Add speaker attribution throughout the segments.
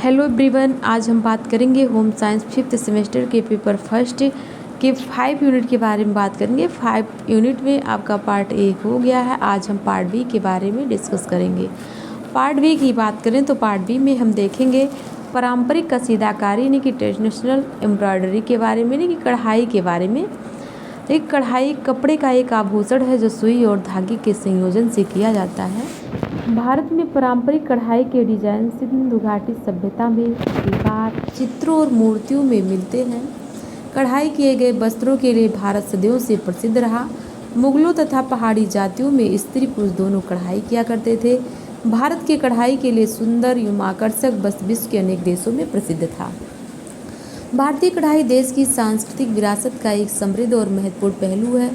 Speaker 1: Hello everyone, आज हम बात करेंगे होम साइंस फिफ्थ सेमेस्टर के पेपर फर्स्ट के 5 यूनिट के बारे में बात करेंगे। 5 यूनिट में आपका पार्ट ए हो गया है। आज हम पार्ट बी के बारे में डिस्कस करेंगे। पार्ट बी की बात करें तो पार्ट बी में हम देखेंगे पारंपरिक कसीदाकारी यानी कि ट्रेडिशनल एम्ब्रॉयडरी के बारे में, यानी कि कढ़ाई के बारे में। एक कढ़ाई कपड़े का एक आभूषण है जो सुई और धागे के संयोजन से किया जाता है। भारत में पारंपरिक कढ़ाई के डिजाइन सिंधु घाटी सभ्यता में दीवार चित्रों और मूर्तियों में मिलते हैं। कढ़ाई किए गए वस्त्रों के लिए भारत सदियों से प्रसिद्ध रहा। मुगलों तथा पहाड़ी जातियों में स्त्री पुरुष दोनों कढ़ाई किया करते थे। भारत के कढ़ाई के लिए सुंदर एवं आकर्षक वस्त्र विश्व के अनेक देशों में प्रसिद्ध था। भारतीय कढ़ाई देश की सांस्कृतिक विरासत का एक समृद्ध और महत्वपूर्ण पहलू है।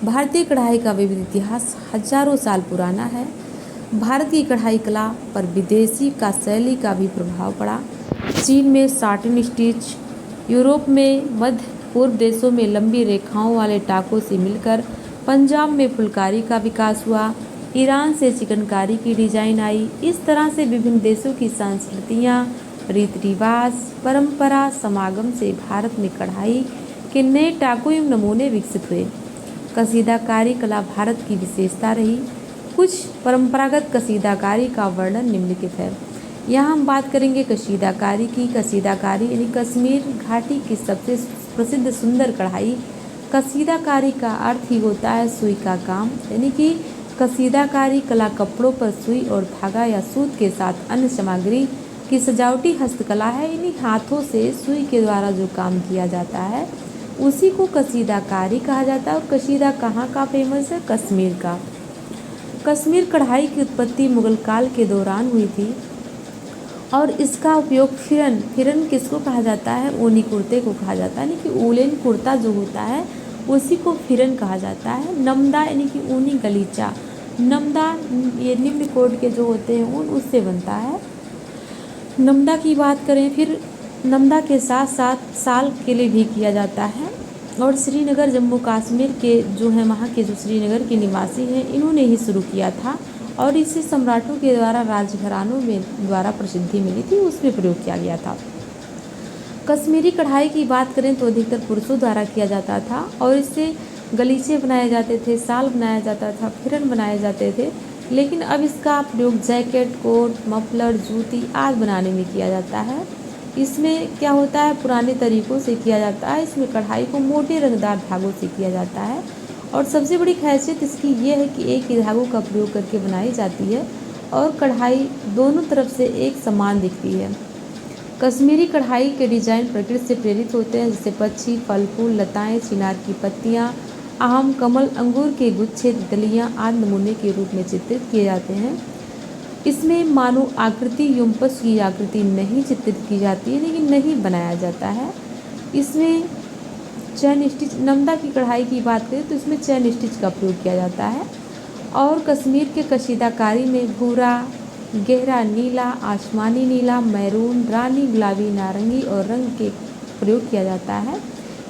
Speaker 1: भारतीय कढ़ाई का विविध इतिहास हजारों साल पुराना है। भारत की कढ़ाई कला पर विदेशी का शैली का भी प्रभाव पड़ा। चीन में साटिन स्टिच, यूरोप में मध्य पूर्व देशों में लंबी रेखाओं वाले टाकों से मिलकर पंजाब में फुलकारी का विकास हुआ। ईरान से चिकनकारी की डिजाइन आई। इस तरह से विभिन्न देशों की संस्कृतियाँ, रीति रिवाज, परंपरा समागम से भारत में कढ़ाई के नए टाकों एवं नमूने विकसित हुए। कसीदाकारी कला भारत की विशेषता रही। कुछ परंपरागत कसीदाकारी का वर्णन निम्नलिखित है। यहाँ हम बात करेंगे कसीदाकारी की। कसीदाकारी यानी कश्मीर घाटी की सबसे प्रसिद्ध सुंदर कढ़ाई। कसीदाकारी का अर्थ ही होता है सुई का काम, यानी कि कसीदाकारी कला कपड़ों पर सुई और धागा या सूत के साथ अन्य सामग्री की सजावटी हस्तकला है। यानी हाथों से सुई के द्वारा जो काम किया जाता है उसी को कसीदाकारी कहा जाता है। और कसीदा कहाँ का फेमस है? कश्मीर का। कश्मीर कढ़ाई की उत्पत्ति मुगल काल के दौरान हुई थी और इसका उपयोग फिरन किसको कहा जाता है? ऊनी कुर्ते को कहा जाता है, यानी कि वूलन कुर्ता जो होता है उसी को फिरन कहा जाता है। नमदा यानी कि ऊनी गलीचा। नमदा ये निम्न कोट के जो होते हैं ऊन उससे बनता है। नमदा की बात करें, फिर नमदा के साथ साथ साल के लिए भी किया जाता है। और श्रीनगर जम्मू कश्मीर के जो हैं वहाँ के जो श्रीनगर के निवासी हैं इन्होंने ही शुरू किया था और इसे सम्राटों के द्वारा राजघरानों में द्वारा प्रसिद्धि मिली थी, उसमें प्रयोग किया गया था। कश्मीरी कढ़ाई की बात करें तो अधिकतर पुरुषों द्वारा किया जाता था और इससे गलीचे बनाए जाते थे, साल बनाया जाता था, फिरन बनाए जाते थे। लेकिन अब इसका प्रयोग जैकेट, कोट, मफलर, जूती आदि बनाने में किया जाता है। इसमें क्या होता है? पुराने तरीक़ों से किया जाता है। इसमें कढ़ाई को मोटे रंगदार धागों से किया जाता है और सबसे बड़ी खासियत इसकी ये है कि एक ही धागों का प्रयोग करके बनाई जाती है और कढ़ाई दोनों तरफ से एक समान दिखती है। कश्मीरी कढ़ाई के डिजाइन प्रकृति से प्रेरित होते हैं, जैसे पक्षी, फल फूल, लताएँ, चिनार की पत्तियाँ, आम, कमल, अंगूर के गुच्छे, तितलियाँ आदि नमूने के रूप में चित्रित किए जाते हैं। इसमें मानव आकृति एवं पशु की आकृति नहीं चित्रित की जाती है, लेकिन नहीं बनाया जाता है। इसमें चैन स्टिच, नमदा की कढ़ाई की बात करें तो इसमें चैन स्टिच का प्रयोग किया जाता है। और कश्मीर के कसीदाकारी में भूरा, गहरा नीला, आसमानी नीला, मैरून, रानी, गुलाबी, नारंगी और रंग के प्रयोग किया जाता है।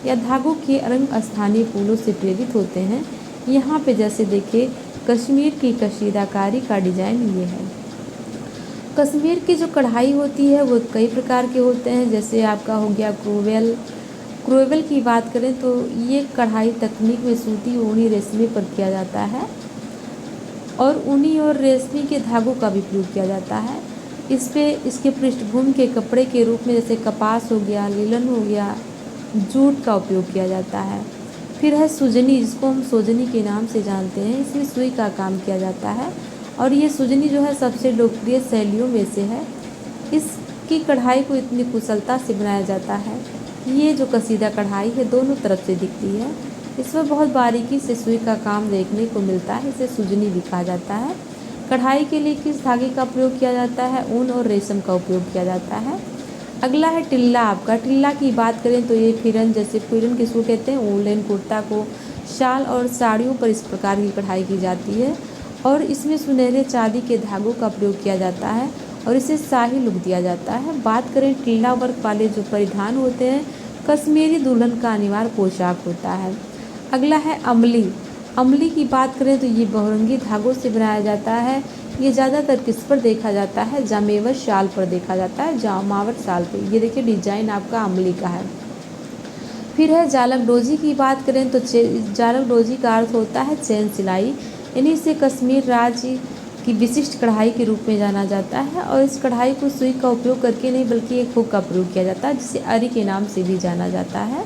Speaker 1: या धागों के रंग स्थानीय फूलों से प्रेरित होते हैं। यहाँ पे जैसे देखिए कश्मीर की कसीदाकारी का डिजाइन ये है। कश्मीर की जो कढ़ाई होती है वो कई प्रकार के होते हैं, जैसे आपका हो गया क्रोवेल की बात करें तो ये कढ़ाई तकनीक में सूती ऊनी रेशमी पर किया जाता है और ऊनी और रेशमी के धागों का भी प्रयोग किया जाता है। इस पे इसके पृष्ठभूमि के कपड़े के रूप में जैसे कपास हो गया, लिनन हो गया, जूट का उपयोग किया जाता है। फिर है सुजनी, जिसको हम सोजनी के नाम से जानते हैं। इसमें सुई का काम किया जाता है और ये सुजनी जो है सबसे लोकप्रिय शैलियों में से है। इसकी कढ़ाई को इतनी कुशलता से बनाया जाता है कि ये जो कसीदा कढ़ाई है दोनों तरफ से दिखती है। इसमें बहुत बारीकी से सुई का काम देखने को मिलता है, इसे सुजनी भी कहा जाता है। कढ़ाई के लिए किस धागे का प्रयोग किया जाता है? ऊन और रेशम का उपयोग किया जाता है। अगला है टिल्ला। आपका टिल्ला की बात करें तो ये फिरन, जैसे फिरन किसको कहते हैं? वूलन कुर्ता को, शाल और साड़ियों पर इस प्रकार की कढ़ाई की जाती है और इसमें सुनहरे चांदी के धागों का प्रयोग किया जाता है और इसे शाही लुक दिया जाता है। बात करें टिल्ला वर्क वाले जो परिधान होते हैं, कश्मीरी दुल्हन का अनिवार्य पोशाक होता है। अगला है अमली। अमली की बात करें तो ये बहुरंगी धागों से बनाया जाता है। ये ज़्यादातर किस पर देखा जाता है? जामेवत शाल पर देखा जाता है, जामावट शाल पे। ये देखिए डिजाइन आपका अमली का है। फिर है जालकडोजी की बात करें तो जालकडोजी का अर्थ होता है चैन सिलाई, यानी इसे कश्मीर राज्य की विशिष्ट कढ़ाई के रूप में जाना जाता है। और इस कढ़ाई को सुई का उपयोग करके नहीं बल्कि एक हुक का प्रयोग किया जाता है, जिसे अरी के नाम से भी जाना जाता है।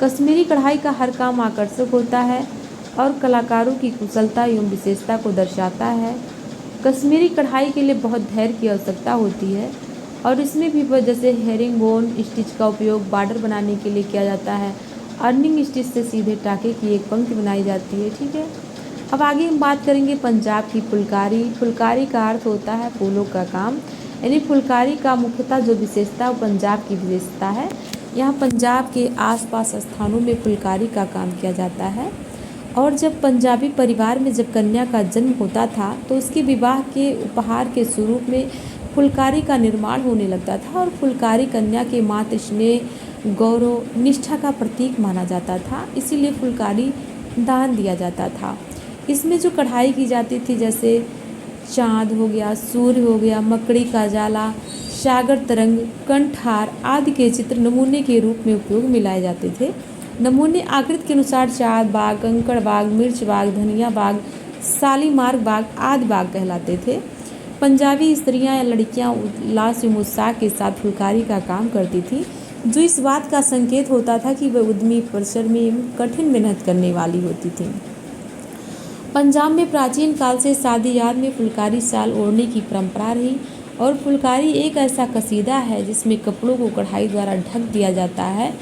Speaker 1: कश्मीरी कढ़ाई का हर काम आकर्षक होता है और कलाकारों की कुशलता एवं विशेषता को दर्शाता है। कश्मीरी कढ़ाई के लिए बहुत धैर्य की आवश्यकता होती है और इसमें भी जैसे हेरिंग बोन स्टिच का उपयोग बॉर्डर बनाने के लिए किया जाता है। अर्निंग स्टिच से सीधे टाके की एक पंक्ति बनाई जाती है। ठीक है, अब आगे हम बात करेंगे पंजाब की फुलकारी। फुलकारी का अर्थ होता है फूलों का काम, यानी फुलकारी का मुख्यतः जो विशेषता वो पंजाब की विशेषता है। यहाँ पंजाब के आसपास स्थानों में फुलकारी का काम किया जाता है। और जब पंजाबी परिवार में जब कन्या का जन्म होता था तो उसके विवाह के उपहार के स्वरूप में फुलकारी का निर्माण होने लगता था और फुलकारी कन्या के मातृ स्नेह गौरव निष्ठा का प्रतीक माना जाता था, इसीलिए फुलकारी दान दिया जाता था। इसमें जो कढ़ाई की जाती थी जैसे चाँद हो गया, सूर्य हो गया, मकड़ी का जाला, सागर तरंग, कंठहार आदि के चित्र नमूने के रूप में उपयोग में लाए जाते थे। नमूने आकृति के अनुसार चाँद बाग, कंकड़ बाग, मिर्च बाग, धनिया बाग, शालीमार बाग आदि बाग कहलाते थे। पंजाबी स्त्रियां या लड़कियां उल्लास एवं उत्साह के साथ फुलकारी का काम करती थी, जो इस बात का संकेत होता था कि वह उद्यमी, परिश्रमी एवं कठिन मेहनत करने वाली होती थी। पंजाब में प्राचीन काल से शादी याद में फुलकारी शाल ओढ़ने की परंपरा रही और फुलकारी एक ऐसा कसीदा है जिसमें कपड़ों को कढ़ाई द्वारा ढक दिया जाता है।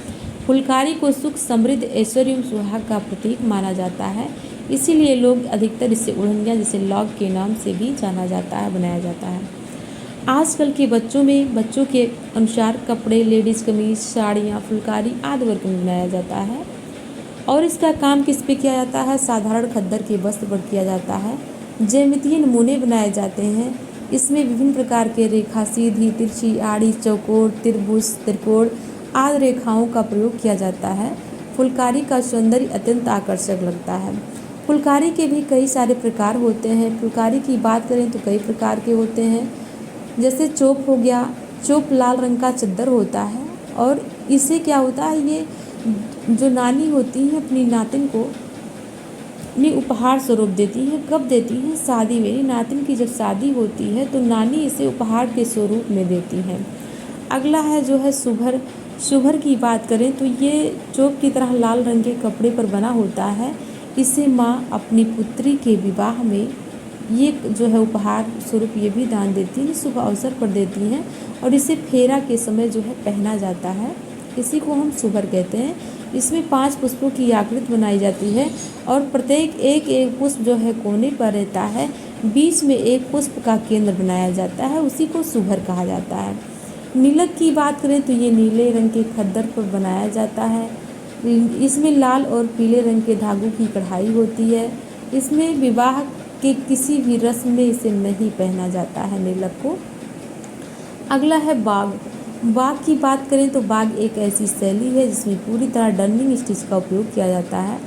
Speaker 1: फुलकारी को सुख, समृद्ध, ऐश्वर्य एवं सुहाग का प्रतीक माना जाता है, इसीलिए लोग अधिकतर इसे ओढ़नियाँ जिसे लॉग के नाम से भी जाना जाता है बनाया जाता है। आजकल के बच्चों के अनुसार कपड़े, लेडीज़ कमीज, साड़ियाँ फुलकारी आदि वर्क में बनाया जाता है। और इसका काम किस पे किया जाता है? साधारण खद्दर के वस्त्र पर किया जाता है। ज्यामितीय नमूने बनाए जाते हैं, इसमें विभिन्न प्रकार के रेखा, सीधी, तिरछी, आड़ी, चौकोर, त्रिभुज, त्रिकोण आदि रेखाओं का प्रयोग किया जाता है। फुलकारी का सौंदर्य अत्यंत आकर्षक लगता है। फुलकारी के भी कई सारे प्रकार होते हैं। फुलकारी की बात करें तो कई प्रकार के होते हैं, जैसे चोप हो गया। चोप लाल रंग का चद्दर होता है और इससे क्या होता है, ये जो नानी होती हैं अपनी नातिन को अपनी उपहार स्वरूप देती हैं। कब देती हैं? शादी में। नातिन की जब शादी होती है तो नानी इसे उपहार के स्वरूप में देती हैं। अगला है जो है सुभर। सुभर की बात करें तो ये चोप की तरह लाल रंग के कपड़े पर बना होता है। इसे माँ अपनी पुत्री के विवाह में ये जो है उपहार स्वरूप ये भी दान देती हैं, शुभ अवसर पर देती हैं और इसे फेरा के समय जो है पहना जाता है, इसी को हम सुभर कहते हैं। इसमें 5 पुष्पों की आकृति बनाई जाती है और प्रत्येक एक पुष्प जो है कोने पर रहता है, बीच में एक पुष्प का केंद्र बनाया जाता है, उसी को सुभर कहा जाता है। नीलक की बात करें तो ये नीले रंग के खद्दर पर बनाया जाता है। इसमें लाल और पीले रंग के धागों की कढ़ाई होती है। इसमें विवाह के किसी भी रस्म में इसे नहीं पहना जाता है नीलक को। अगला है बाग। बाग की बात करें तो बाग एक ऐसी शैली है जिसमें पूरी तरह डर्निंग स्टिच का उपयोग किया जाता है।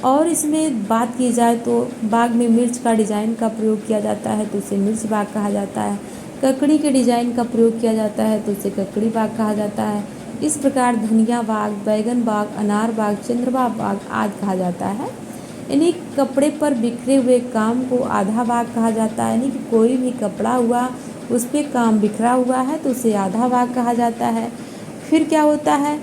Speaker 1: और इसमें बात की जाए तो बाग में मिर्च का डिज़ाइन का प्रयोग किया जाता है तो उसे मिर्च बाग कहा जाता है। ककड़ी के डिज़ाइन का प्रयोग किया जाता है तो उसे ककड़ी बाग कहा जाता है। इस प्रकार धनिया बाग, बैगन बाग, अनार बाग, चंद्रमा बाग आदि कहा जाता है। यानी कपड़े पर बिखरे हुए काम को आधा बाग कहा जाता है, यानी कि कोई भी कपड़ा हुआ उस पर काम बिखरा हुआ है तो उसे आधा बाग कहा जाता है। फिर क्या होता है,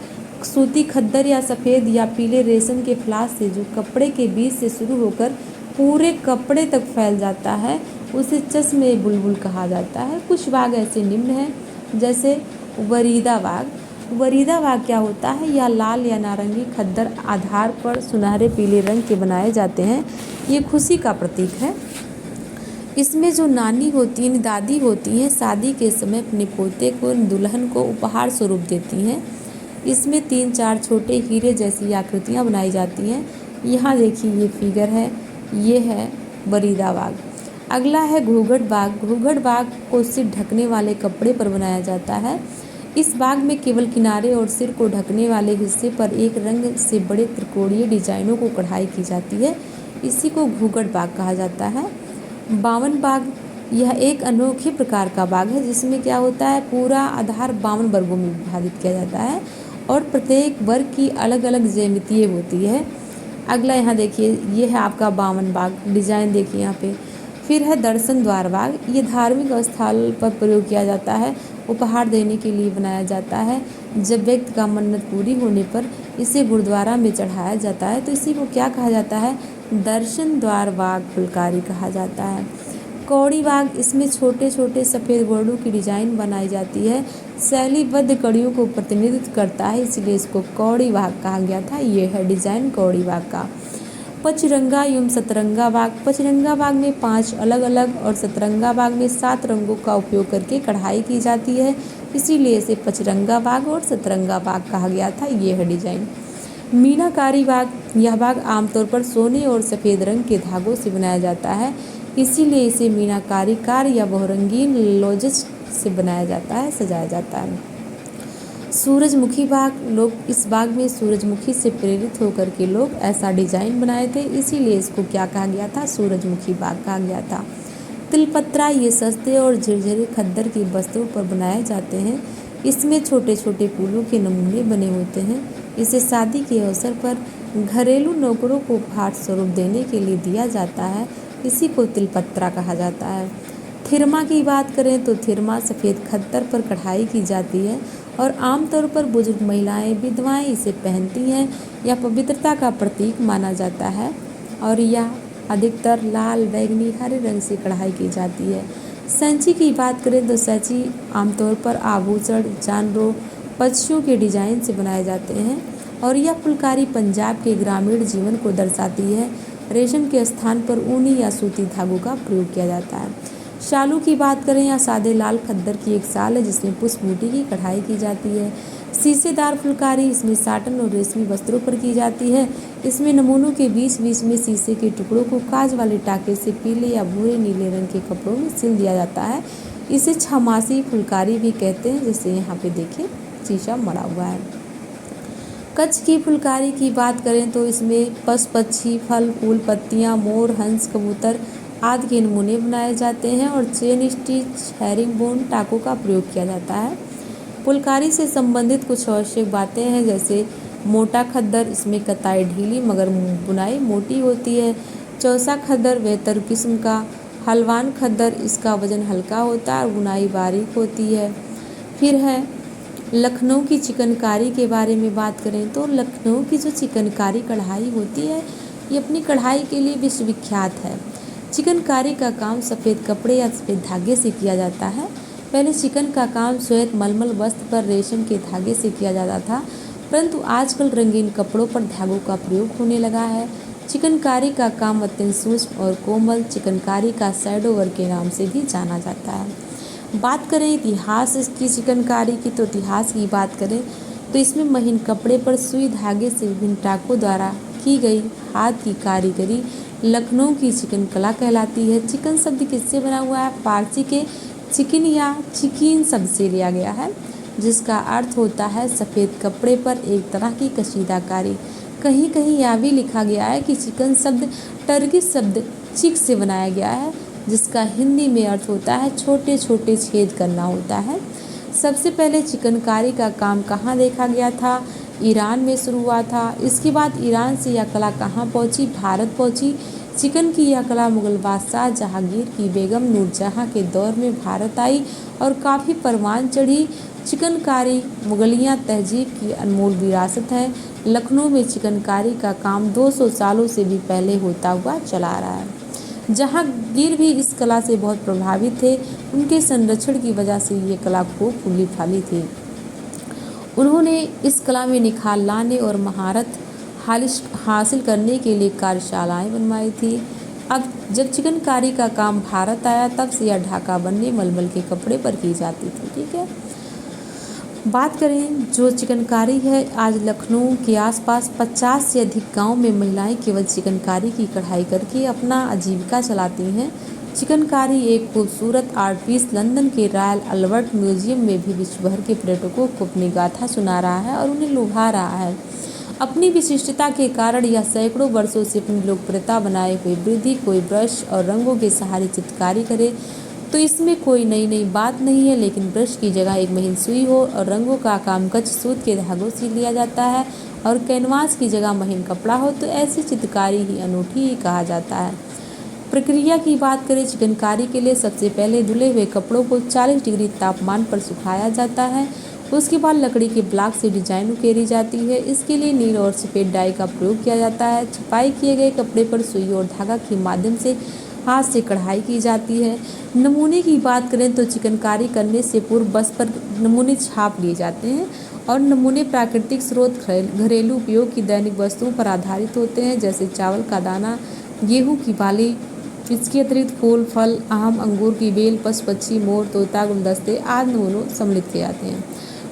Speaker 1: सूती खद्दर या सफ़ेद या पीले रेशम के फ्लास से जो कपड़े के बीच से शुरू होकर पूरे कपड़े तक फैल जाता है उसे चश्मे बुलबुल कहा जाता है। कुछ बाग ऐसे निम्न हैं जैसे वरीदा बाग। वरीदा बाग क्या होता है, या लाल या नारंगी खद्दर आधार पर सुनहरे पीले रंग के बनाए जाते हैं। ये खुशी का प्रतीक है। इसमें जो नानी होती हैं, दादी होती हैं, शादी के समय अपने पोते को, दुल्हन को उपहार स्वरूप देती हैं। इसमें 3-4 छोटे हीरे जैसी आकृतियाँ बनाई जाती हैं। यहाँ देखिए ये फिगर है, ये है वरीदा बाग। अगला है घूंघट बाग। घूंघट बाग को सिर ढकने वाले कपड़े पर बनाया जाता है। इस बाग में केवल किनारे और सिर को ढकने वाले हिस्से पर एक रंग से बड़े त्रिकोणीय डिजाइनों को कढ़ाई की जाती है, इसी को घूंघट बाग कहा जाता है। बावन बाग यह एक अनोखे प्रकार का बाग है जिसमें क्या होता है, पूरा आधार 52 वर्गों में विभाजित किया जाता है और प्रत्येक वर्ग की अलग अलग ज्यामितीय होती है। अगला यहाँ देखिए, ये है आपका 52 बाग, डिजाइन देखिए यहाँ पे। फिर है दर्शन द्वार बाग, ये धार्मिक स्थल पर प्रयोग किया जाता है, उपहार देने के लिए बनाया जाता है। जब व्यक्ति का मन्नत पूरी होने पर इसे गुरुद्वारा में चढ़ाया जाता है तो इसी को क्या कहा जाता है, दर्शन द्वार बाग फुलकारी कहा जाता है। कौड़ी बाग, इसमें छोटे छोटे सफ़ेद गोरडों की डिजाइन बनाई जाती है, शैलीबद्ध कड़ियों को प्रतिनिधित्व करता है, इसलिए इसको कौड़ी बाग कहा गया था। ये है डिजाइन कौड़ी बाग का। पचरंगा एवं सतरंगा बाग, पचरंगा बाग में 5 अलग अलग और सतरंगा बाग में 7 रंगों का उपयोग करके कढ़ाई की जाती है, इसीलिए इसे पचरंगा बाग और सतरंगा बाग कहा गया था। ये है डिजाइन। मीनाकारी बाग, यह बाग आमतौर पर सोने और सफ़ेद रंग के धागों से बनाया जाता है, इसीलिए इसे मीनाकारी कार्य या बहुरंगीन लोजस से बनाया जाता है, सजाया जाता है। सूरजमुखी बाग, लोग इस बाग में सूरजमुखी से प्रेरित होकर के लोग ऐसा डिजाइन बनाए थे, इसीलिए इसको क्या कहा गया था, सूरजमुखी बाग कहा गया था। तिलपत्रा, ये सस्ते और झरझरे खद्दर के वस्त्रों पर बनाए जाते हैं, इसमें छोटे छोटे फूलों के नमूने बने होते हैं, इसे शादी के अवसर पर घरेलू नौकरों को उपहार स्वरूप देने के लिए दिया जाता है, इसी को तिलपत्रा कहा जाता है। थिरमा की बात करें तो थिरमा सफ़ेद खद्दर पर कढ़ाई की जाती है और आमतौर पर बुजुर्ग महिलाएं, विधवाएं इसे पहनती हैं, यह पवित्रता का प्रतीक माना जाता है और यह अधिकतर लाल, बैगनी, हरे रंग से कढ़ाई की जाती है। सैंची की बात करें तो सैंची आमतौर पर आभूषण, जानवरों, पक्षियों के डिजाइन से बनाए जाते हैं और यह फुलकारी पंजाब के ग्रामीण जीवन को दर्शाती है। रेशम के स्थान पर ऊनी या सूती धागों का प्रयोग किया जाता है। शालू की बात करें, या सादे लाल खद्दर की एक साल है जिसमें पुष्प बूटी की कढ़ाई की जाती है। शीशेदार फुलकारी, इसमें साटन और रेशमी वस्त्रों पर की जाती है, इसमें नमूनों के बीच बीच में शीशे के टुकड़ों को काज वाले टाके से पीले या भूरे नीले रंग के कपड़ों में सिल दिया जाता है, इसे छमासी फुलकारी भी कहते हैं, जैसे यहाँ पे देखिए शीशा मड़ा हुआ है। कच्छ की फुलकारी की बात करें तो इसमें पशु पक्षी, फल फूल, पत्तियाँ, मोर, हंस, कबूतर आदि के नमूने बनाए जाते हैं और चेन स्टिच, हैरिंगबोन, टाकों का प्रयोग किया जाता है। फुलकारी से संबंधित कुछ आवश्यक बातें हैं, जैसे मोटा खद्दर, इसमें कताई ढीली मगर बुनाई मोटी होती है। चौसा खद्दर बेहतर किस्म का। हलवान खद्दर, इसका वजन हल्का होता है और बुनाई बारीक होती है। फिर है लखनऊ की चिकनकारी के बारे में बात करें तो लखनऊ की जो चिकनकारी कढ़ाई होती है, ये अपनी कढ़ाई के लिए विश्वविख्यात है। चिकनकारी का काम सफ़ेद कपड़े या सफ़ेद धागे से किया जाता है। पहले चिकन का काम श्वेत मलमल वस्त्र पर रेशम के धागे से किया जाता था, परंतु आजकल रंगीन कपड़ों पर धागों का प्रयोग होने लगा है। चिकनकारी का काम अत्यंत सूक्ष्म और कोमल चिकनकारी का शैडो वर्क के नाम से भी जाना जाता है। बात करें इतिहास की चिकनकारी की, तो इतिहास की बात करें तो इसमें महीन कपड़े पर सुई धागे से विभिन्न टाकों द्वारा की गई हाथ की कारीगरी लखनऊ की चिकन कला कहलाती है। चिकन शब्द किससे बना हुआ है, फारसी के चिकन या चिकीन शब्द से लिया गया है, जिसका अर्थ होता है सफ़ेद कपड़े पर एक तरह की कशीदाकारी। कहीं कहीं यह भी लिखा गया है कि चिकन शब्द टर्किश शब्द चिक से बनाया गया है, जिसका हिंदी में अर्थ होता है छोटे छोटे छेद करना होता है। सबसे पहले चिकनकारी का काम कहाँ देखा गया था, ईरान में शुरू हुआ था। इसके बाद ईरान से यह कला कहाँ पहुँची, भारत पहुँची। चिकन की यह कला मुगल बादशाह जहांगीर की बेगम नूरजहाँ के दौर में भारत आई और काफ़ी परवान चढ़ी। चिकनकारी मुगलिया तहजीब की अनमोल विरासत है। लखनऊ में चिकनकारी का काम 200 सालों से भी पहले होता हुआ चला रहा है। जहांगीर भी इस कला से बहुत प्रभावित थे, उनके संरक्षण की वजह से ये कला खूब फूली फाली थी। उन्होंने इस कला में निखार लाने और महारत हासिल करने के लिए कार्यशालाएं बनवाई थी। अब जब चिकनकारी का काम भारत आया, तब से यह ढाका बनने मलमल के कपड़े पर की जाती थी। ठीक है, बात करें जो चिकनकारी है, आज लखनऊ के आसपास 50 से अधिक गांव में महिलाएं केवल चिकनकारी की कढ़ाई करके अपना आजीविका चलाती हैं। चिकनकारी एक खूबसूरत आर्ट पीस लंदन के रॉयल अल्बर्ट म्यूजियम में भी विश्व भर के पर्यटकों को अपनी गाथा सुना रहा है और उन्हें लुभा रहा है। अपनी विशिष्टता के कारण यह सैकड़ों वर्षों से अपनी लोकप्रियता बनाए हुए वृद्धि, कोई ब्रश और रंगों के सहारे चित्रकारी करे तो इसमें कोई नई नई बात नहीं है, लेकिन ब्रश की जगह एक महीन सुई हो और रंगों का काम कच्छ सूत के धागों से लिया जाता है और कैनवास की जगह महीन कपड़ा हो तो ऐसी चित्रकारी ही अनूठी ही कहा जाता है। प्रक्रिया की बात करें चिकनकारी के लिए, सबसे पहले धुले हुए कपड़ों को 40 डिग्री तापमान पर सुखाया जाता है। उसके बाद लकड़ी के ब्लॉक से डिजाइन उकेरी जाती है। इसके लिए नील और सफ़ेद डाई का प्रयोग किया जाता है। छपाई किए गए कपड़े पर सुई और धागा के माध्यम से हाथ से कढ़ाई की जाती है। नमूने की बात करें तो चिकनकारी करने से पूर्व बस पर नमूने छाप लिए जाते हैं और नमूने प्राकृतिक स्रोत, घरेलू उपयोग की दैनिक वस्तुओं पर आधारित होते हैं, जैसे चावल का दाना, गेहूँ की बाली। इसके अतिरिक्त फूल, फल, आम, अंगूर की बेल, पशु पक्षी, मोर, तोता, गुलदस्ते आदि नमूनों सम्मिलित किए जाते हैं।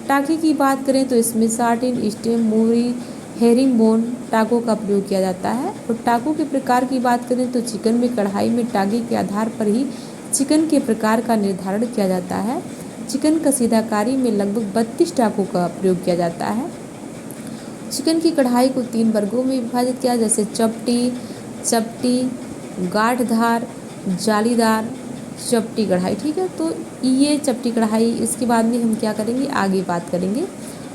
Speaker 1: टाँके की बात करें तो इसमें सार्डिन, स्टेम, मोहरी, हेरिंग बोन टाँकों का प्रयोग किया जाता है। और टाँकों के प्रकार की बात करें तो चिकन में कढ़ाई में टाँके के आधार पर ही चिकन के प्रकार का निर्धारण किया जाता है। चिकन कसीदाकारी में लगभग 32 टाँकों का प्रयोग किया जाता है। चिकन की कढ़ाई को 3 वर्गों में विभाजित किया, जैसे चपटी, गांठदार, जालीदार, चपटी कढ़ाई। ठीक है, तो ये चपटी कढ़ाई, इसके बाद में हम क्या करेंगे, आगे बात करेंगे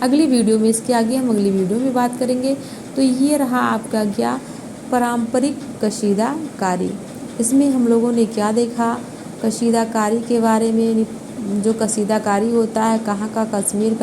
Speaker 1: अगली वीडियो में। इसके आगे हम अगली वीडियो में बात करेंगे। तो ये रहा आपका क्या पारंपरिक कशीदाकारी। इसमें हम लोगों ने क्या देखा, कशीदाकारी के बारे में, जो कशीदाकारी होता है कहाँ का, कश्मीर का